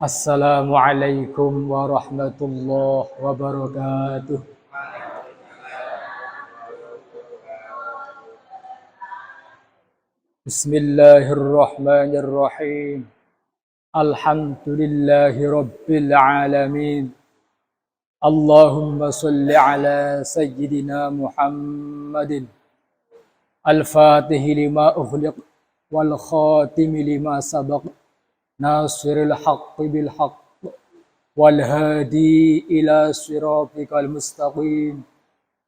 Assalamualaikum warahmatullahi wabarakatuh. Bismillahirrahmanirrahim. Alhamdulillahi rabbil alamin. Allahumma salli ala sayyidina Muhammadin al-fatihi lima ughliq wal khatimi lima sabaq nasiril haqqi bil haqq wal hadi ila siratikal mustaqim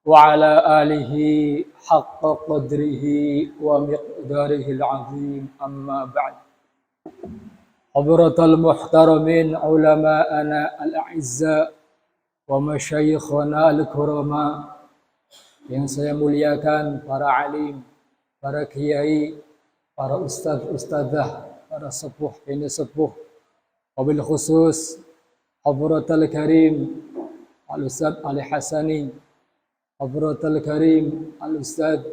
wa ala alihi haqqa qadrihi wa miqdarihi al-azim amma ba'd. Hadratal muhtaramin ulama'ana al-a'izza wa masyayikhana al-kurama, yang saya muliakan para alim, para kiai, para ustaz-ustazah, para sepuh ini sepuh, wabil khusus Hadratal Karim Al-Ustaz Ali Hasani, Hadratal Karim Al-Ustaz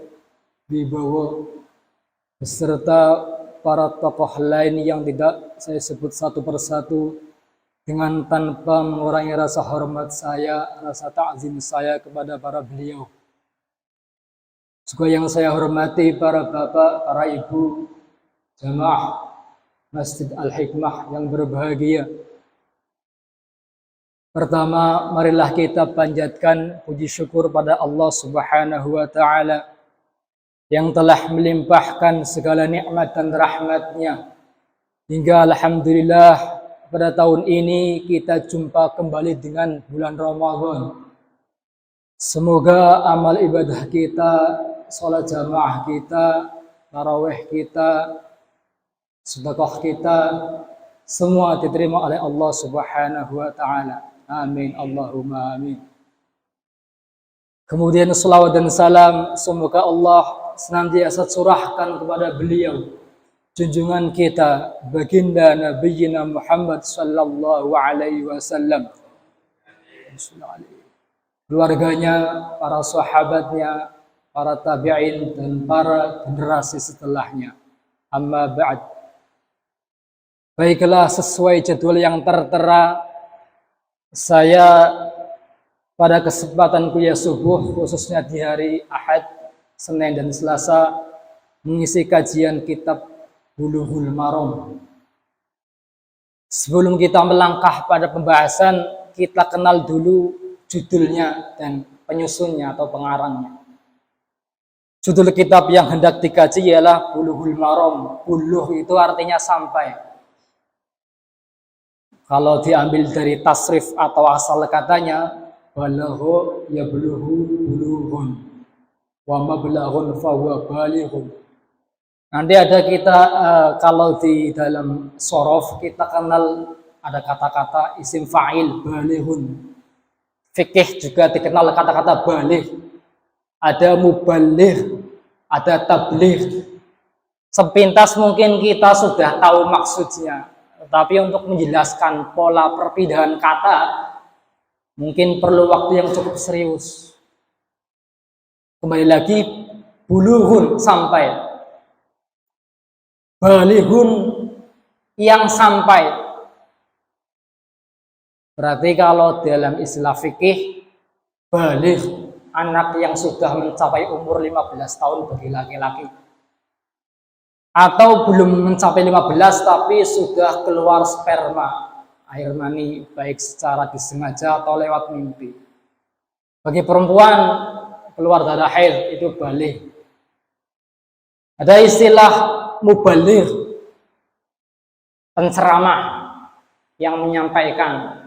Bibawa, beserta para tokoh lain yang tidak saya sebut satu persatu dengan tanpa mengurangi rasa hormat saya, rasa ta'zim saya kepada para beliau. Juga yang saya hormati para bapak, para ibu, jamaah Masjid Al-Hikmah yang berbahagia. Pertama, marilah kita panjatkan puji syukur pada Allah Subhanahu wa Ta'ala yang telah melimpahkan segala nikmat dan rahmat-Nya, hingga alhamdulillah pada tahun ini kita jumpa kembali dengan bulan Ramadan. Semoga amal ibadah kita, salat jamaah kita, tarawih kita, sedekah kita, semua diterima oleh Allah Subhanahu wa Ta'ala. Amin, Allahumma amin. Kemudian selawat dan salam semoga Allah senantiasa curahkan kepada beliau, junjungan kita, baginda Nabiyyina Muhammad sallallahu alaihi wasallam, keluarganya, para sahabatnya, para tabi'in, dan para generasi setelahnya. Amma ba'd. Baiklah, sesuai jadwal yang tertera, saya pada kesempatan kuliah subuh, khususnya di hari Ahad, Senin, dan Selasa, mengisi kajian kitab Bulughul Maram. Sebelum kita melangkah pada pembahasan, kita kenal dulu judulnya dan penyusunnya atau pengarangnya. Judul kitab yang hendak dikaji ialah Bulughul Maram. Buluh itu artinya sampai. Kalau diambil dari tasrif atau asal katanya, balagha yablughu bulughun wa mablaghun fa huwa balighun. Nanti ada kita kalau di dalam sorof kita kenal ada kata-kata isim fa'il balighun. Fikih juga dikenal kata-kata baligh. Ada muballigh, ada tabligh. Sepintas mungkin kita sudah tahu maksudnya, tetapi untuk menjelaskan pola perpindahan kata mungkin perlu waktu yang cukup serius. Kembali lagi, bulughun sampai, balighun yang sampai. Berarti kalau dalam istilah fikih, baligh anak yang sudah mencapai umur 15 tahun bagi laki-laki, atau belum mencapai 15 tapi sudah keluar sperma, air mani, baik secara disengaja atau lewat mimpi. Bagi perempuan keluar darah haid itu baligh. Ada istilah mubaligh, penceramah yang menyampaikan.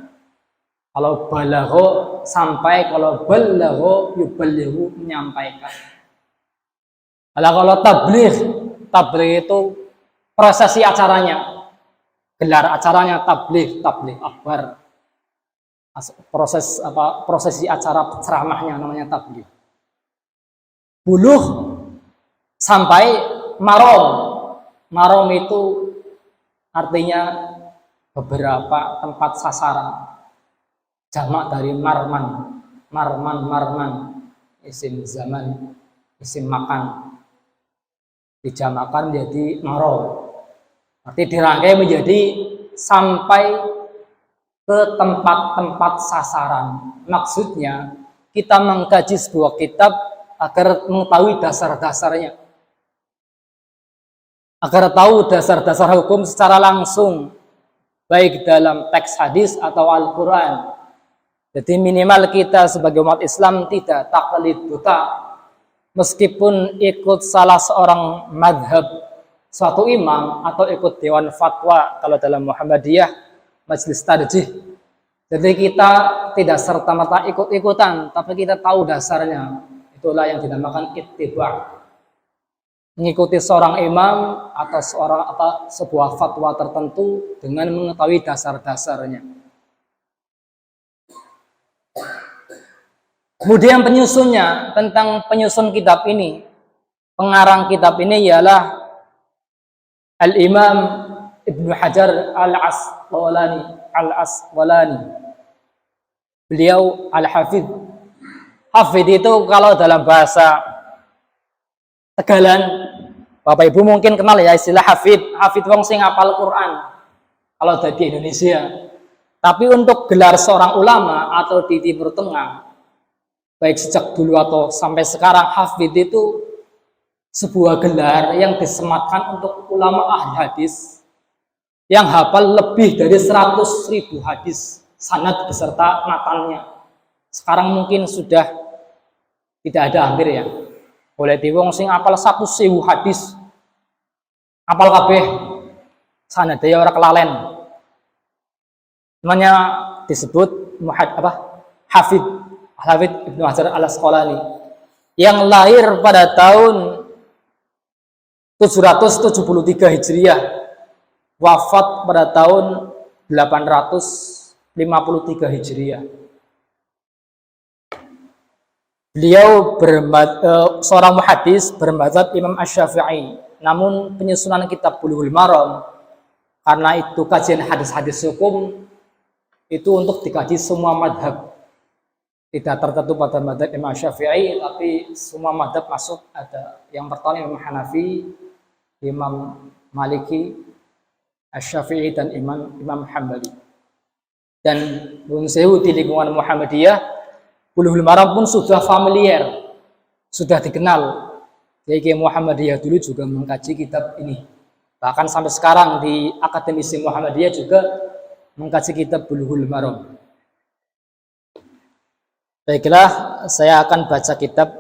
Kalau balagho sampai, kalau balagho yubalighu menyampaikan. Kalau tabligh, tabligh itu prosesi acaranya, gelar acaranya tabligh akbar. Prosesi acara ceramahnya namanya tabligh. Buluh sampai, marom. Marom itu artinya beberapa tempat sasaran. Jamak dari marman, isim zaman, isim makan, dijamakan jadi marom. Arti dirangkai menjadi sampai ke tempat-tempat sasaran. Maksudnya kita mengkaji sebuah kitab agar mengetahui dasar-dasarnya, agar tahu dasar-dasar hukum secara langsung, baik dalam teks hadis atau Al-Quran. Jadi minimal kita sebagai umat Islam tidak taklid buta, meskipun ikut salah seorang madhab suatu imam atau ikut dewan fatwa kalau dalam Muhammadiyah majelis tarjih. Jadi kita tidak serta-merta ikut-ikutan, tapi kita tahu dasarnya. Itulah yang dinamakan ittiba'. Mengikuti seorang imam atau sebuah fatwa tertentu dengan mengetahui dasar-dasarnya. Kemudian penyusunnya, tentang penyusun kitab ini. Pengarang kitab ini ialah Al-Imam Ibnu Hajar Al-Asqalani. Beliau Al-Hafidh. Hafidh itu kalau dalam bahasa Tegalan, Bapak Ibu mungkin kenal ya istilah hafidh. Hafidh wong sing hafal Quran kalau di Indonesia. Tapi untuk gelar seorang ulama atau di Timur Tengah, baik sejak dulu atau sampai sekarang, hafidh itu sebuah gelar yang disematkan untuk ulama ahli hadis yang hafal lebih dari 100.000 hadis sanad beserta matannya. Sekarang mungkin sudah tidak ada, hampir ya. Boleh diwong sing apal 1.000 hadis, apal kabeh sanad ya ora kelalen. Namanya disebut Hafidh Ibnu Hajar Al-Asqalani yang lahir pada tahun 773 Hijriah, wafat pada tahun 853 Hijriah. Beliau seorang muhaddis bermadzhab Imam Asy-Syafi'i. Namun penyusunan kitab Bulughul Maram, karena itu kajian hadis-hadis hukum, itu untuk dikaji semua madhab. Tidak tertentu pada madhab Imam Asy-Syafi'i, tapi semua madhab masuk. Ada yang pertama Imam Hanafi, Imam Maliki, Asy-Syafi'i, dan Imam Hambali. Dan Bung Sewu di lingkungan Muhammadiyah, Bulughul Maram pun sudah familiar, sudah dikenal. Kiai Muhammadiyah dulu juga mengkaji kitab ini. Bahkan sampai sekarang di Akademisi Muhammadiyah juga mengkaji kitab Bulughul Maram. Baiklah, saya akan baca kitab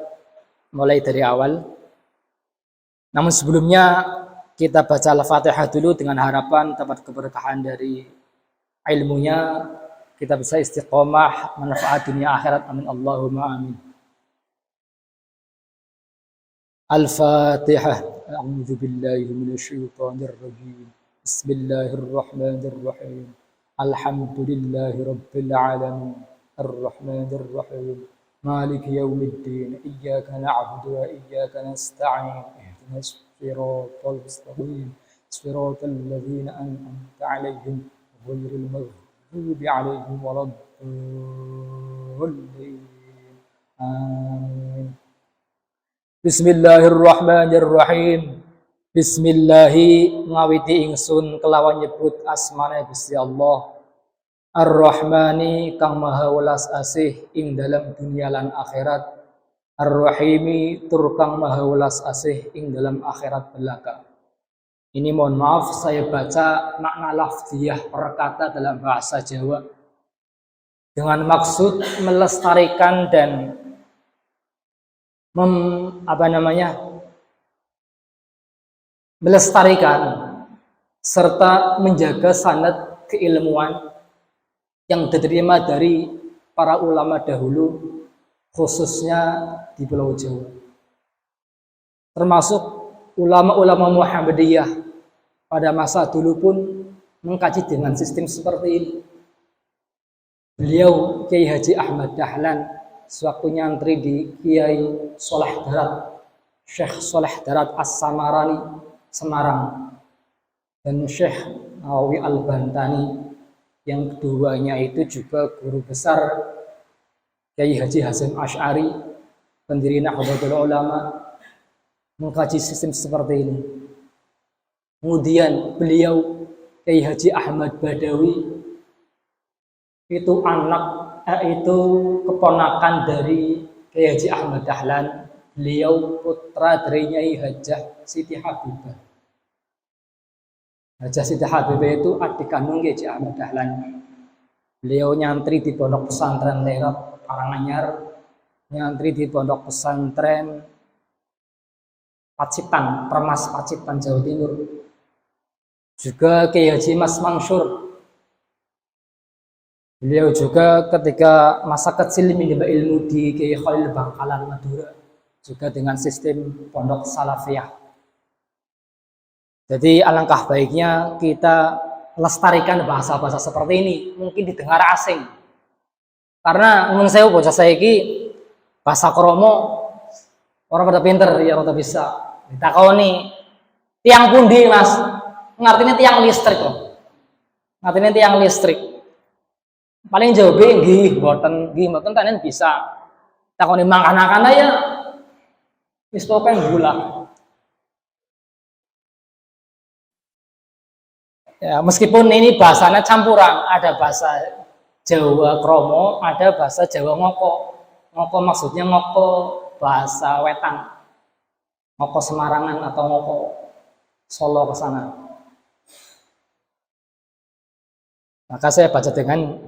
mulai dari awal. Namun sebelumnya kita baca Al-Fatihah dulu dengan harapan dapat keberkahan dari ilmunya. Kita bisa istiqomah, manfaat dunia akhirat. Amin Allahumma amin. Al-Fatihah. A'udzu billahi minasyaitonir rajim. Bismillahirrahmanirrahim. Alhamdulillahi rabbil alamin. Ar-Rahmanir Rahim. Maliki yaumiddin. Iyyaka na'budu wa iyyaka nasta'in. Ihdinas siratal mustaqim. Siratal ladzina an'amta 'alaihim ghairil maghdubi عليهم ولا الضالين آمين. Bismillahirrahmanirrahim. Bismillahi ngawiti ingsun kelawan nyebut asmane Gusti Allah. Ar-Rahmani kang maha welas asih ing dalam dunia lan akhirat. Ar-Rahimi tur kang maha welas asih ing dalam akhirat belaka. Ini mohon maaf saya baca makna lafziyah perkata dalam bahasa Jawa dengan maksud melestarikan dan melestarikan serta menjaga sanad keilmuan yang diterima dari para ulama dahulu, khususnya di Pulau Jawa, termasuk ulama-ulama Muhammadiyah pada masa dulu pun mengkaji dengan sistem seperti ini. Beliau Kiai Haji Ahmad Dahlan sewaktu nyantri di Kiai Soleh Darat, Syekh Soleh Darat As-Samarani Semarang, dan Syekh Nawawi Al-Bantani yang keduanya itu juga guru besar Kiai Haji Hasyim Asy'ari, pendiri Nahdlatul Ulama, mengkaji sistem seperti ini. Kemudian beliau Kiai Haji Ahmad Badawi itu itu keponakan dari Kiai Haji Ahmad Dahlan. Beliau putra dari Nyai Hajah Siti Habibah. Hajah Siti Habibah itu adik kandung Kiai Haji Ahmad Dahlan. Beliau nyantri di pondok pesantren Lerot Karanganyar, nyantri di pondok pesantren Pacitan, Permas Pacitan, Jawa Timur. Juga Kiai Haji Mas Mansur. Beliau juga ketika masa kecil menimba ilmu di Kiai Khalil Bangkalan Madura, juga dengan sistem pondok salafiyah. Jadi alangkah baiknya kita lestarikan bahasa-bahasa seperti ini, mungkin didengar asing. Karena menurut saya bocah saya ini bahasa kromo orang pada pinter, ya pada bisa. Ditakoni tiang pundi Mas? Ngartinya tiang listrik kok. Ngartinya tiang listrik. Paling jauh nggih mboten tanen bisa. Takoni mangkana-kana ya wis pokoke gula. Ya, meskipun ini bahasanya campuran, ada bahasa Jawa kromo, ada bahasa Jawa ngoko. Ngoko maksudnya ngoko bahasa wetan. Ngoko Semarangan atau ngoko Solo ke sana. Maka saya baca dengan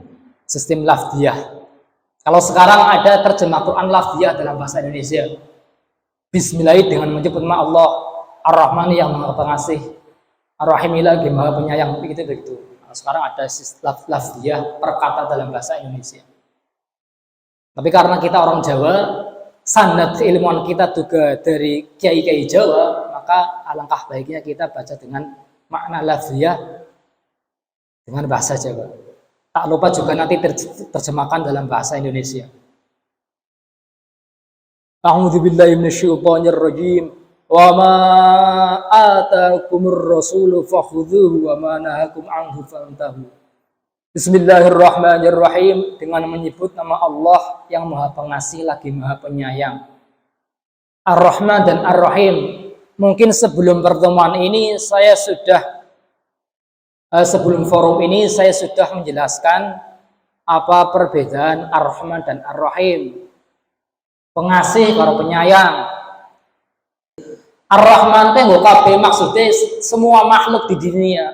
sistem lafdiyah. Kalau sekarang ada terjemah Quran lafdiyah dalam bahasa Indonesia. Bismillah dengan menyebut nama Allah Ar-Rahman yang Maha Pengasih, Ar-Rahim lagi Maha Penyayang, begitu. Nah, sekarang ada lafdiyah per kata dalam bahasa Indonesia. Tapi karena kita orang Jawa, sanad keilmuan kita juga dari kiai-kiai Jawa, maka alangkah baiknya kita baca dengan makna lafdiyah dengan bahasa Jawa. Tak lupa juga nanti terjemahkan dalam bahasa Indonesia. A'udzu billahi minasyaitonir rajim. Wa ma ataakumur rasulu fakhudhuhu wa ma nahakum anhu fantahu. Bismillahirrahmanirrahim, dengan menyebut nama Allah yang Maha Pengasih lagi Maha Penyayang. Ar-Rahman dan Ar-Rahim. Mungkin sebelum pertemuan ini sebelum forum ini saya sudah menjelaskan apa perbedaan Ar-Rahman dan Ar-Rahim. Pengasih karo penyayang. Ar-Rahman teh kabeh maksudnya semua makhluk di dunia,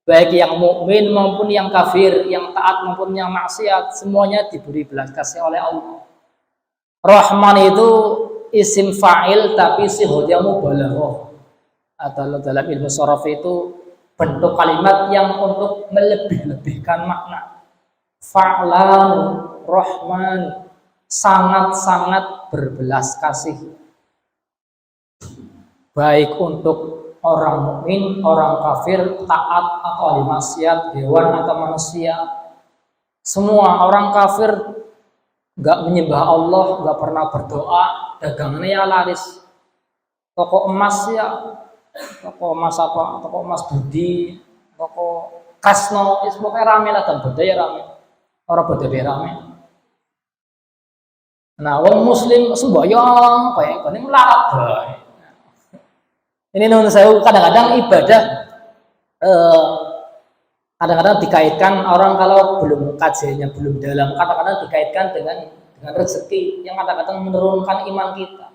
baik yang mukmin maupun yang kafir, yang taat maupun yang maksiat, semuanya diberi belas kasih oleh Allah. Rahman itu isim fa'il tapi sihotnya mubalaghah. Atau dalam ilmu sharaf itu bentuk kalimat yang untuk melebih-lebihkan makna. Fa'lan, Rahman, sangat-sangat berbelas kasih. Baik untuk orang mukmin, orang kafir, taat atau ahli maksiat, hewan atau manusia. Semua orang kafir nggak menyembah Allah, nggak pernah berdoa, dagangannya ya laris. Toko emas ya, toko emas apa, toko emas Budi, toko Kasno, pokoknya rame lah, dan budaya rame, orang budaya rame. Nah, orang Muslim sembahyang, kayak ini melarat baik. Ini menurut saya kadang-kadang ibadah, kadang-kadang dikaitkan orang kalau belum kajiannya belum dalam, kadang-kadang dikaitkan dengan rezeki yang kadang-kadang menurunkan iman kita.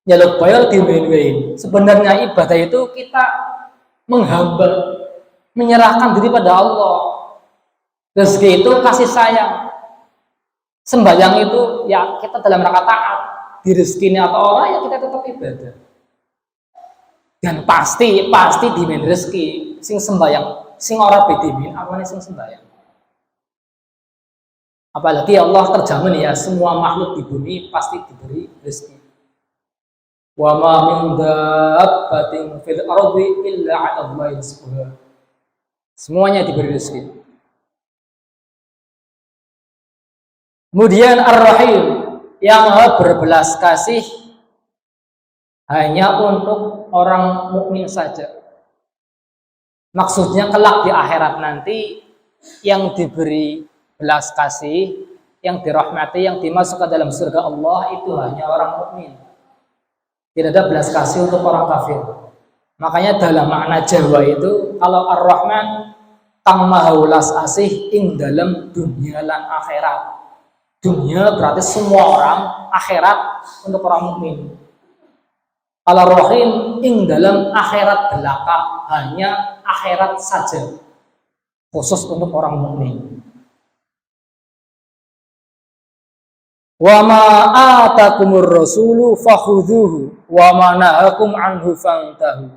Jaluk bayar dimain-main. Sebenarnya ibadah itu kita menghamba, menyerahkan diri pada Allah. Rezeki itu kasih sayang. Sembahyang itu ya kita dalam rangka taat. Di rezekinya atau orang ya kita tetap ibadah. Dan pasti dimain rezeki. Sing sembahyang, sing ora bedimin, apane sing sembahyang. Apalagi Allah terjamin ya semua makhluk di bumi pasti diberi rezeki. Wa ma min dabbatin fil ardi illa 'ala Allahi rizquha. Semuanya diberi rezeki. Kemudian Ar-Rahim yang Maha berbelas kasih hanya untuk orang mukmin saja. Maksudnya kelak di akhirat nanti yang diberi belas kasih, yang dirahmati, yang dimasukkan dalam surga Allah itu hanya orang mukmin. Tidak ada belas kasih untuk orang kafir. Makanya dalam makna Jawa itu kalau Ar-Rahman kang maha welas asih ing dalam dunia lan akhirat. Dunia berarti semua orang, akhirat untuk orang mukmin. Kalau rohim ing dalam akhirat belaka, hanya akhirat saja, khusus untuk orang mukmin. Wa ma atakumur rasulu fakhudhuhu wa ma nahakum anhu fantahu.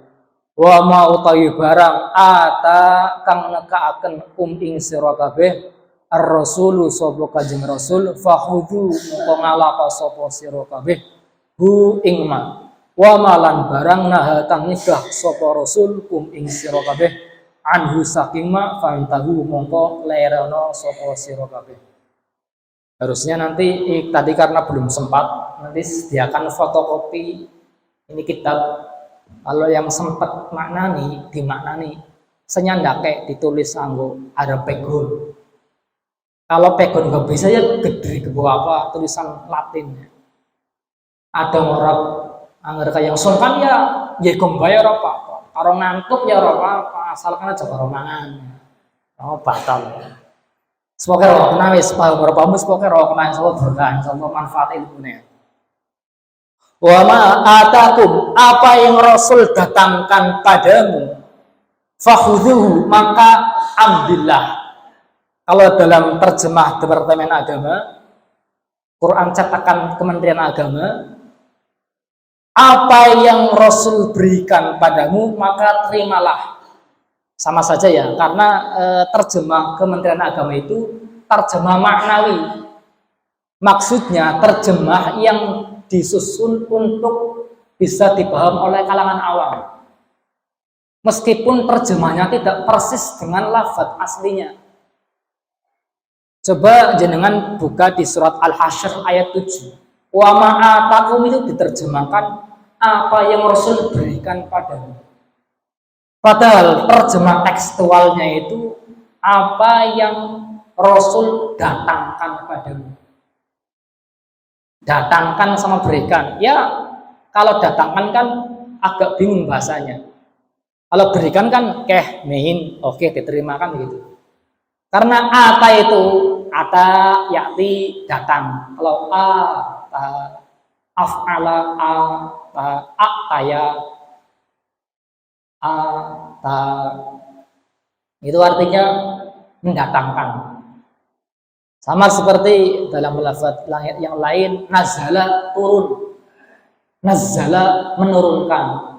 Wa ma utawi barang ata kang nekaaken ing sira kabeh ar-rasulu sapa Kanjeng Rasul fakhudhu mongko ngalapa sapa sira kabeh hu ing ma. Wa malan barang naha kang nyegah sapa Rasul ing sira kabeh anhu saking ma fantahu mongko lerana sapa sira kabeh. Harusnya nanti tadi karena belum sempat, nanti sediakan fotokopi ini kitab. Kalau yang sempat dimaknani, senyandake ditulis anggo ada pegon. Kalau pegon nggak bisa ya gede ke bawah apa tulisan Latin. Ada orang anggar kayak yang sungkan ya bayar apa? Kalau ngantuk ya apa? Asalkan aja karo mangan. Oh batal. Semoga roh kena wis beberapa mus semoga roh kena insyaallah berkah insyaallah manfaat ilmunya. Wa ma atakum apa yang Rasul datangkan padamu fakhudhuhu maka ambillah. Kalau dalam terjemah Departemen Agama Quran cetakan Kementerian Agama, apa yang Rasul berikan padamu maka terimalah. Sama saja ya, karena terjemah Kementerian Agama itu terjemah maknawi. Maksudnya terjemah yang disusun untuk bisa dipaham oleh kalangan awam. Meskipun terjemahnya tidak persis dengan lafaz aslinya. Coba jenengan buka di surat Al-Hasyr ayat 7. Wa ma'atakum itu diterjemahkan apa yang Rasul berikan padamu. Padahal terjemah tekstualnya itu apa yang Rasul datangkan padamu. Datangkan sama berikan. Ya, kalau datangkan kan agak bingung bahasanya. Kalau berikan kan mehin, oke diterima kan begitu. Karena ata itu, ata yakti datang. Kalau af'ala, ataya, itu artinya mendatangkan. Sama seperti dalam lafaz yang lain, nazala turun, nazala menurunkan.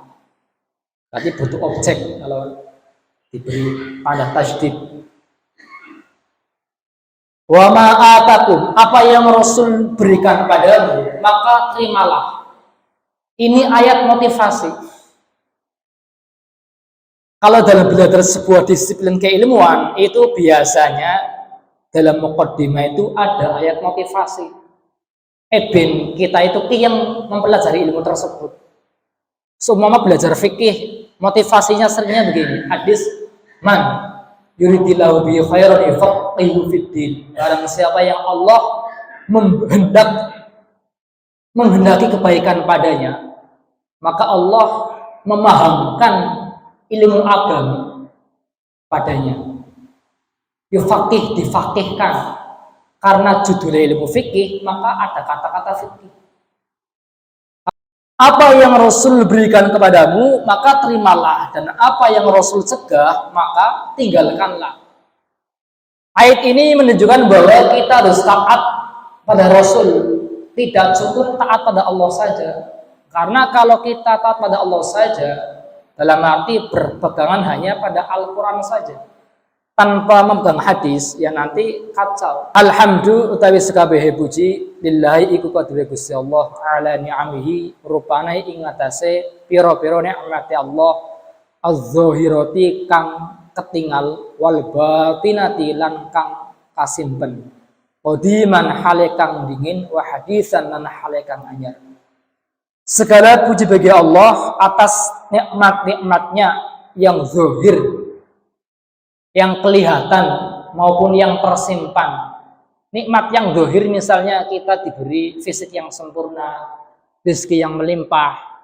Berarti butuh objek kalau diberi tanda tajdid. Wa ma atakum apa yang Rasul berikan padamu maka terimalah. Ini ayat motivasi. Kalau dalam belajar sebuah disiplin keilmuan itu biasanya dalam muqaddimah itu ada ayat motivasi. Kita itu yang mempelajari ilmu tersebut. Semua belajar fikih, motivasinya seringnya begini. Hadis man yuridillahu bi khairan yufaqihu fiddin. Barang siapa yang Allah menghendaki kebaikan padanya, maka Allah memahamkan ilmu agama padanya. Yufaqih difaqihkan. Karena judulnya ilmu fikih, maka ada kata-kata fikih. Apa yang Rasul berikan kepadamu, maka terimalah. Dan apa yang Rasul cegah, maka tinggalkanlah. Ayat ini menunjukkan bahwa kita harus taat pada Rasul. Tidak cukup taat pada Allah saja. Karena kalau kita taat pada Allah saja, dalam arti berpegangan hanya pada Al-Quran saja, tanpa memegang hadis, ya nanti kacau. Alhamdulillah utawi sekabehe puji lillahi iku kadhe Gusti Allah ala ni'amihi rupane ing atase pira-pira nikmate Allah az-zahirati kang ketingal wal batinati lan kang kasimpen qadiman hale kang dingin wa hadisan lan hale kang anyar. Segala puji bagi Allah atas nikmat-nikmatnya yang zahir, yang kelihatan maupun yang tersimpan. Nikmat yang zahir misalnya kita diberi fisik yang sempurna, rezeki yang melimpah,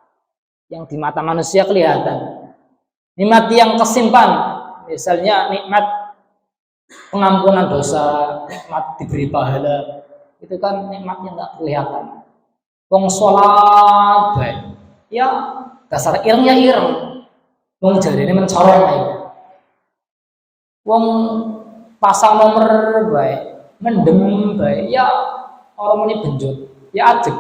yang di mata manusia kelihatan. Nikmat yang kesimpan, misalnya nikmat pengampunan dosa, nikmat diberi pahala. Itu kan nikmat yang nggak kelihatan. Wong sholat baik, ya dasar ireng ya ireng. Wong jarine mencorong baik. Wong pasang nomor baik, mendem baik, ya orang ini benjut, ya ajeg.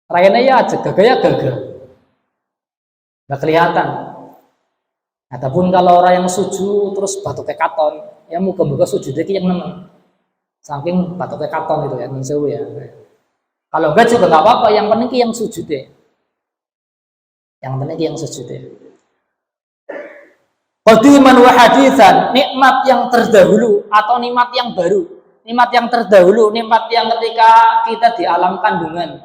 Rayane ya ajeg, gagah ya gagah. Nggak kelihatan. Adapun kalau orang yang sujud terus batuknya katon, ya muka-muka sujudnya yang nemen. Saking batuknya katon itu ya, mensewu ya. Kalau enggak juga nggak apa-apa, yang penting yang sujud deh. Yang penting yang sujud deh. Qadiman wa haditsan, nikmat yang terdahulu atau nikmat yang baru. Nikmat yang terdahulu, nikmat yang ketika kita di alam kandungan.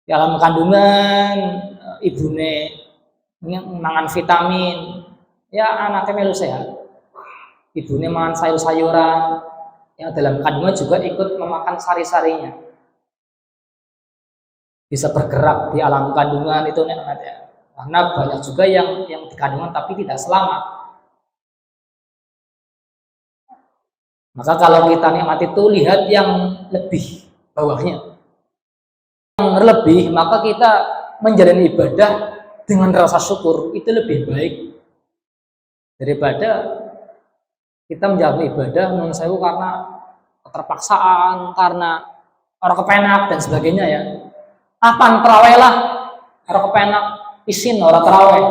Di alam kandungan ibune mangan vitamin, ya anaknya melu sehat. Ibune mangan sayur-sayuran, yang dalam kandungan juga ikut memakan sari-sarinya. Bisa bergerak di alam kandungan itu nikmat ya. Karena banyak juga yang di kandungan tapi tidak selamat. Maka kalau kita nikmat itu lihat yang lebih bawahnya. Yang lebih, maka kita menjalani ibadah dengan rasa syukur itu lebih baik daripada kita menjalani ibadah menurut saya karena keterpaksaan, karena orang kepenak dan sebagainya ya. Apaan terawih lah, orang kepenak, isin orang terawih.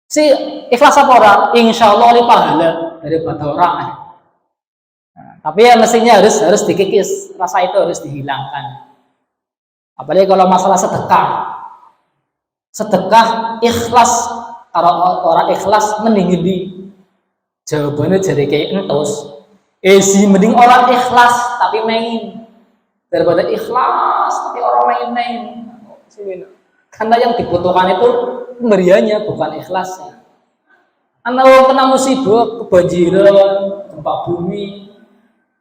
Si ikhlas apa orang? Insya Allah ini pahala daripada orang. Nah, tapi ya mestinya harus dikikis, rasa itu harus dihilangkan. Apalagi kalau masalah sedekah. Sedekah ikhlas, kalau orang ikhlas mending di jawabannya jadi kayak entus. Si mending orang ikhlas tapi main daripada ikhlas tapi orang main-main. Karena yang dibutuhkan itu pemberiannya bukan ikhlasnya. Anak kena musibah, kebanjiran, gempa bumi,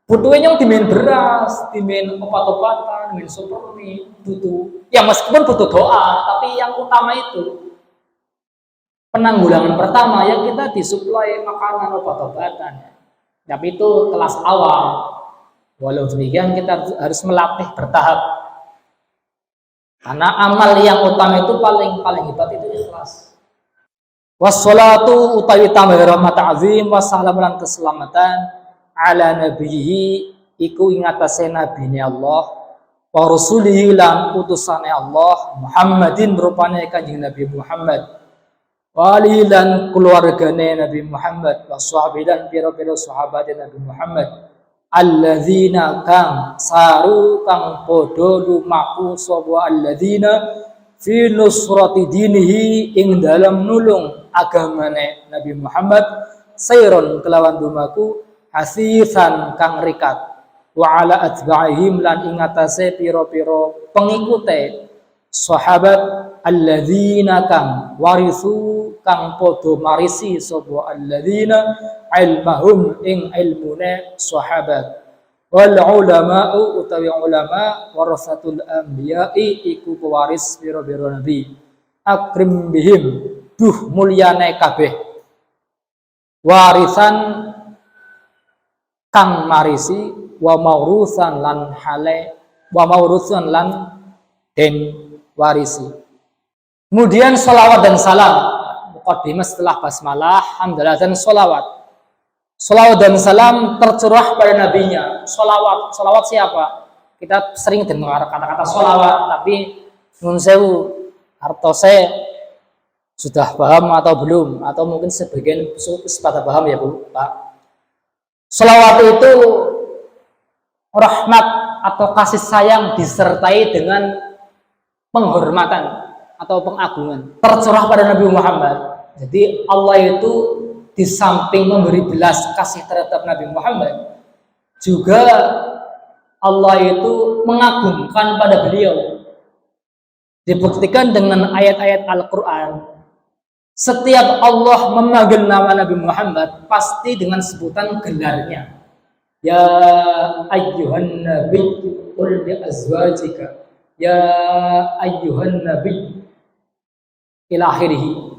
butuhnya yang dimain beras, dimain obat-obatan, dimain supermi, butuh. Ya meskipun butuh doa, tapi yang utama itu penanggulangan pertama ya kita disuplai makanan obat-obatan. Tapi itu kelas awal. Walau demikian kita harus melatih bertahap. Karena amal yang utama itu paling hebat itu ikhlas. Wassalatu utawi tambahi rahmat azim wassalamu lan keselamatan ala nabiyhi iku ing atase nabine Allah wa rasulihi lan utusane Allah Muhammadin rupane kanjeng Nabi Muhammad wa alihi lan keluargane Nabi Muhammad wa sahbihi lan pira-pira sahabat Nabi Muhammad alladzina kang saru kang padha lumaku sapa alladzina fi nusrati dinihi ing dalam nulung agamane Nabi Muhammad sayron kelawan dumaku hasisan kang rikat wa ala atba'ihim lan ing atase pira-pira pengikute sahabat alladzina kang warisu kang padha marisi sapa alladzina ilmahum ing ilmune sahabat wal ulama'u utawi ulama warasatul anbiya'i iku pewaris pira-pira nabi akrim bihim duh mulyane kabeh warisan kang marisi wa maurusan lan hale wa maurusan lan den warisi. Kemudian salawat dan salam muqaddimah setelah basmalah hamdalah dan salawat. Salawat dan salam tercurah pada nabinya. Salawat siapa? Kita sering dengar kata-kata salawat, tapi nun sewu artose sudah paham atau belum? Atau mungkin sebagian sudah paham ya Bu, Pak. Salawat itu rahmat atau kasih sayang disertai dengan penghormatan atau pengagungan tercurah pada Nabi Muhammad. Jadi Allah itu di samping memberi belas kasih terhadap Nabi Muhammad, juga Allah itu mengagungkan pada beliau. Dibuktikan dengan ayat-ayat Al-Quran. Setiap Allah memanggil nama Nabi Muhammad pasti dengan sebutan gelarnya. Ya ayyuhan nabi qul li azwajika ya ayyuhan nabi ila akhirih.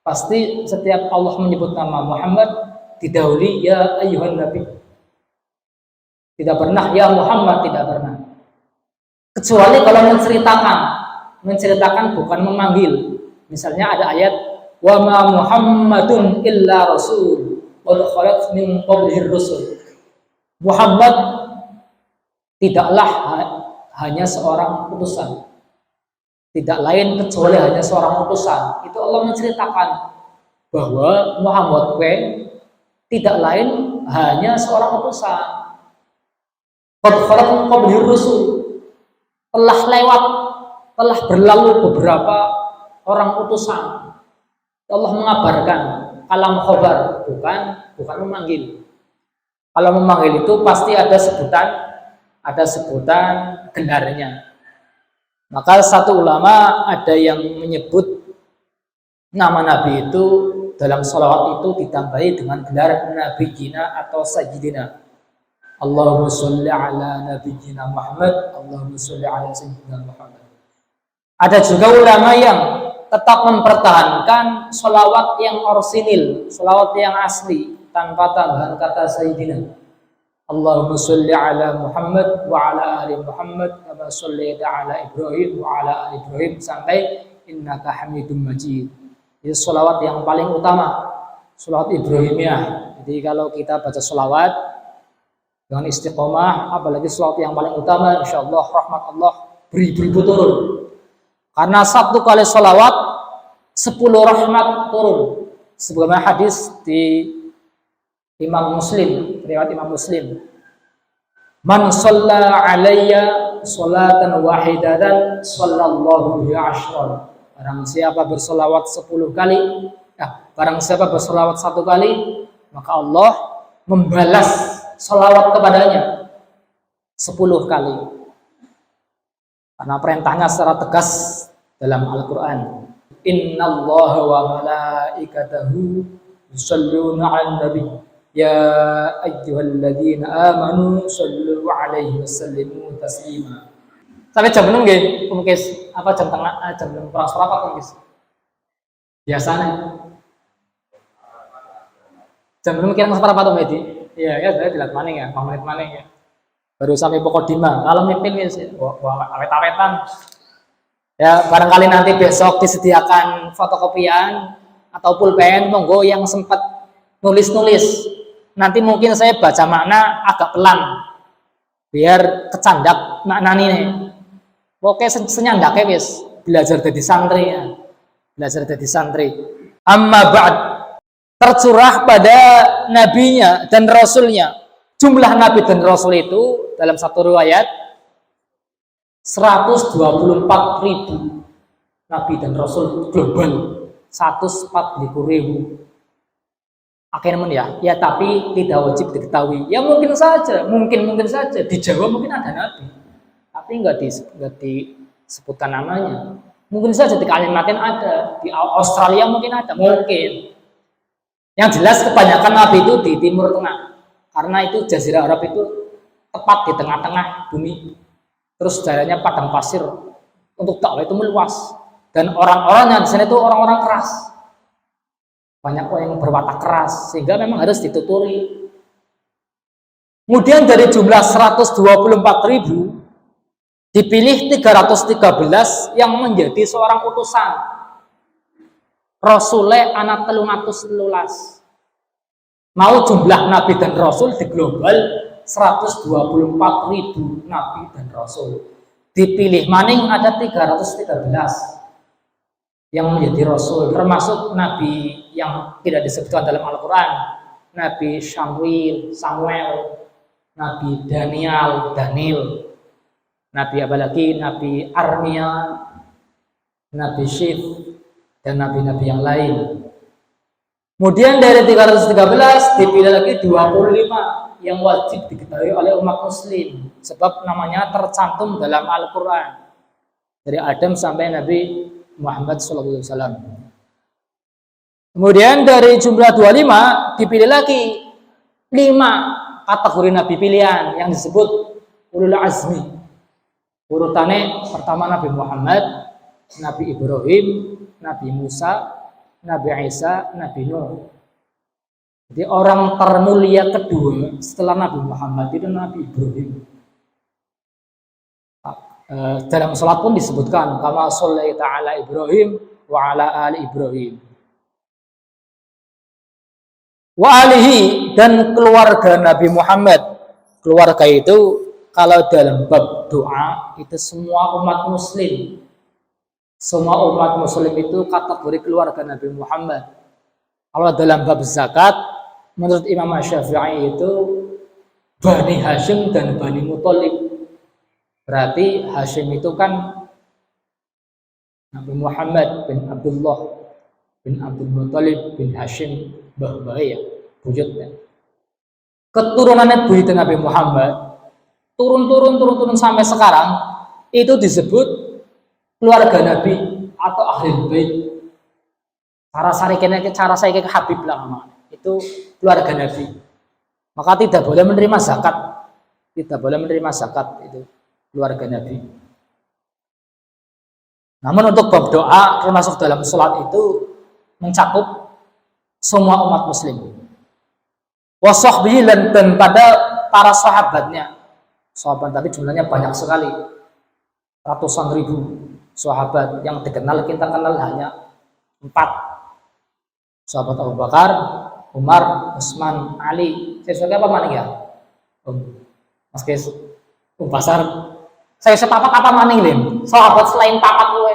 Pasti setiap Allah menyebut nama Muhammad didahului ya ayyuhan nabi. Tidak pernah ya Muhammad, tidak pernah. Kecuali kalau menceritakan bukan memanggil. Misalnya ada ayat wa ma Muhammadun illa rasul qad khalat min qablihi rusul. Muhammad tidaklah hanya seorang utusan. Tidak lain kecuali hanya seorang utusan. Itu Allah menceritakan bahwa Muhammad tidak lain hanya seorang utusan. Qad khalat min qablihi rusul. Telah berlalu beberapa orang utusan. Allah mengabarkan kalam khobar, bukan memanggil. Kalau memanggil itu pasti ada sebutan gelarnya. Maka satu ulama ada yang menyebut nama Nabi itu dalam sholawat itu ditambahi dengan gelar Nabiyina atau Sayyidina. Allahumma sholli ala Nabiyina Muhammad, Allahumma sholli ala Sayyidina Muhammad. Ada juga ulama yang tetap mempertahankan sholawat yang orsinil, sholawat yang asli tanpa tambahan kata Sayyidina. Allahumma sholli ala Muhammad wa ala ali Muhammad kama shollaita ala Ibrahim wa ala ali Ibrahim sampai innaka Hamidum Majid. Itu sholawat yang paling utama, sholawat Ibrahimiyah. Jadi kalau kita baca sholawat dengan istiqomah, apalagi sholawat yang paling utama, insyaallah rahmat Allah beribu-ribu turun. Karena satu kali sholawat 10 rahmat turun. Sebagaimana hadis di Imam Muslim, riwayat Imam Muslim. Man shalla alayya sholatan wahidatan sallallahu bihi asyran. Barang siapa bersolawat 10 kali, barang siapa bersolawat 1 kali, maka Allah membalas solawat kepadanya 10 kali. Karena perintahnya secara tegas dalam Al-Quran. Innallaha wa malaikatahu yusholluna 'alan nabi ya ayyuhalladzina amanu shollu 'alaihi wasallimu taslima. Sampai jam 6 nggih, mungkin apa jam tengah jam 6 kurang seperempat mungkin. Biasanya jam 6 kira seperempat Om Edi. Iya, ya saya dilihat maning ya, 5 menit maning ya. Baru sampai Pokodima. Kalau mimpin ya awet-awetan. Ya, barangkali nanti besok disediakan fotokopian atau pulpen, monggo yang sempat nulis-nulis. Nanti mungkin saya baca makna agak pelan. Biar kecandak maknanya nih. Oke, senyandake wis belajar jadi santri ya. Belajar jadi santri. Amma ba'd. Tercurah pada nabinya dan rasulnya. Jumlah nabi dan rasul itu dalam satu riwayat 124.000 nabi dan rasul global. 140.000. Akhirnya ya, tapi tidak wajib diketahui. Ya mungkin saja di Jawa mungkin ada nabi, tapi nggak disebutkan namanya. Mungkin saja di Kalimantan ada, di Australia mungkin ada, mungkin. Yang jelas kebanyakan nabi itu di Timur Tengah, karena itu Jazirah Arab itu tepat di tengah-tengah bumi. Terus jalannya padang pasir, untuk dakwah itu meluas. Dan orang-orang yang di sana itu orang-orang keras. Banyak orang yang berwatak keras, sehingga memang harus dituturi. Kemudian dari jumlah 124.000 dipilih 313 yang menjadi seorang utusan. Rasulullah anak 313. Mau jumlah nabi dan rasul di global 124.000 nabi dan rasul. Dipilih maning ada 313 yang menjadi rasul, termasuk nabi yang tidak disebutkan dalam Al-Quran. Nabi Samuel, Nabi Daniel, Nabi apalagi, Nabi Armia, Nabi Syif, dan nabi-nabi yang lain. Kemudian dari 313 dipilih lagi 25 yang wajib diketahui oleh umat muslim, sebab namanya tercantum dalam Al-Quran. Dari Adam sampai Nabi Muhammad SAW. Kemudian dari jumlah 25 dipilih lagi 5 kategori nabi pilihan yang disebut ulul azmi. Urutannya pertama Nabi Muhammad, Nabi Ibrahim, Nabi Musa, Nabi Isa, Nabi Nuh. Jadi orang termulia kedua setelah Nabi Muhammad itu Nabi Ibrahim. Dalam salat pun disebutkan kama shallaita ala Ibrahim wa ala ali Ibrahim. Wa alihi dan keluarga Nabi Muhammad. Keluarga itu kalau dalam bab doa itu semua umat muslim. Semua umat muslim itu kategori keluarga Nabi Muhammad. Kalau dalam bab zakat menurut Imam Syafi'i itu Bani Hashim dan Bani Muthalib. Berarti Hashim itu kan Nabi Muhammad bin Abdullah bin Abdul Muthalib bin Hashim bahaya wujudnya. Keturunannya buyut Nabi Muhammad turun sampai sekarang itu disebut keluarga Nabi atau ahlul bait. Cara saya ke Habib lah namanya. Itu keluarga Nabi. Maka tidak boleh menerima zakat. Tidak boleh menerima zakat itu keluarga Nabi. Namun untuk bab doa termasuk dalam sholat itu mencakup semua umat muslim. Wasahbihi dan pada para sahabatnya. Sahabat tapi jumlahnya banyak sekali. Ratusan ribu sahabat yang dikenal kita kenal hanya 4. Sahabat Abu Bakar, Umar, Utsman, Ali. Saya sebagai apa maning ya? Mas Kes, Pasar. Saya sepapat apa maning lim? Sahabat selain papat gue.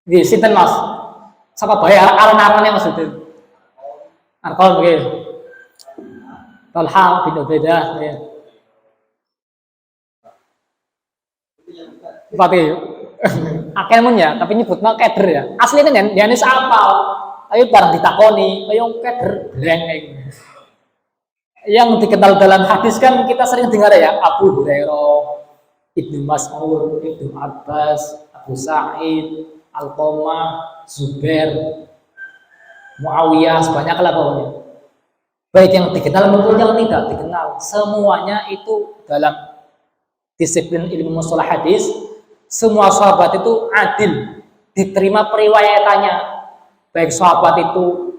Di sinten Mas? Siapa bae aran-arane Mas itu? Arqam nggih. Talha bin Ubaidah ya. Pakai akeh mun ya, tapi nyebutna keder ya. Asline kan dia apal. Ayo bareng ditakoni, ayo keder blengeng. Yang dikenal dalam hadis kan kita sering dengar ya, Abu Hurairah, Ibnu Mas'ud, Ibnu Abbas, Abu Sa'id, Alqamah, Zubair, Muawiyah, banyaklah pokoknya. Baik yang dikenal maupun yang tidak dikenal, semuanya itu dalam disiplin ilmu mustalah hadis, semua sahabat itu adil, diterima periwayatannya. Baik sahabat itu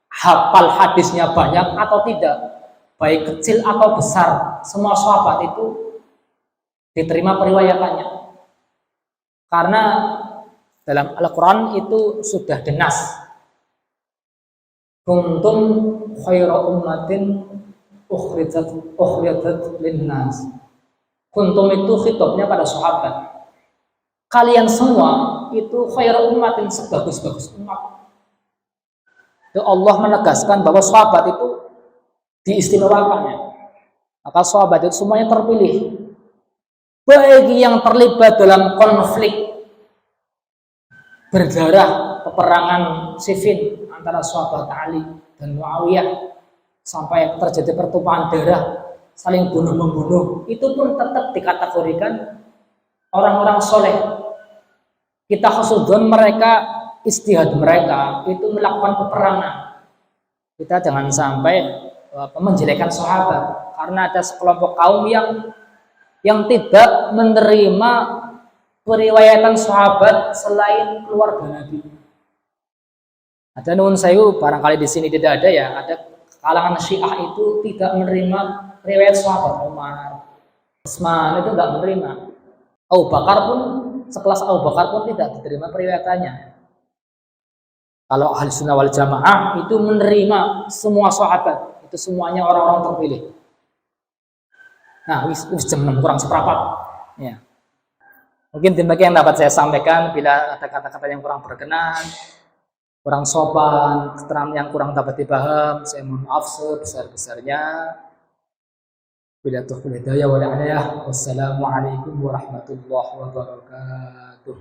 hafal hadisnya banyak atau tidak, baik kecil atau besar, semua sahabat itu diterima periwayatannya. Karena dalam Al-Quran itu sudah jelas. Kuntum khaira ummatin ukhrijat linnas. Kuntum itu khitabnya pada sahabat. Kalian semua itu khaira ummatin, sebagus-bagus umat. Itu Allah menegaskan bahwa sahabat itu diistimewakannya. Maka sahabat itu semuanya terpilih. Bagi yang terlibat dalam konflik berdarah peperangan Siffin antara sahabat Ali dan Muawiyah sampai terjadi pertumpahan darah, saling bunuh-membunuh, itu pun tetap dikategorikan orang-orang soleh. Kita khusnudon mereka, istihad mereka itu melakukan peperangan. Kita jangan sampai menjelekan sahabat, karena ada sekelompok kaum yang tidak menerima periwayatan sahabat selain keluarga Nabi. Ada nuwun sayu, barangkali di sini tidak ada ya, ada kalangan Syiah itu tidak menerima riwayat sahabat. Umar, Utsman itu tidak menerima. Abu Bakar pun, sekelas Abu Bakar pun tidak diterima periwayatannya. Kalau Ahli Sunnah wal Jamaah itu menerima semua sahabat, itu semuanya orang-orang terpilih. Nah, jam 6 kurang seperempat. Ya. Mungkin demikian yang dapat saya sampaikan. Bila ada kata-kata yang kurang berkenan, kurang sopan, keterangan yang kurang dapat dipaham, saya mohon maaf sebesar-besarnya. Bila taufiq wal hidayah wa hidayah. Wassalamualaikum warahmatullahi wabarakatuh.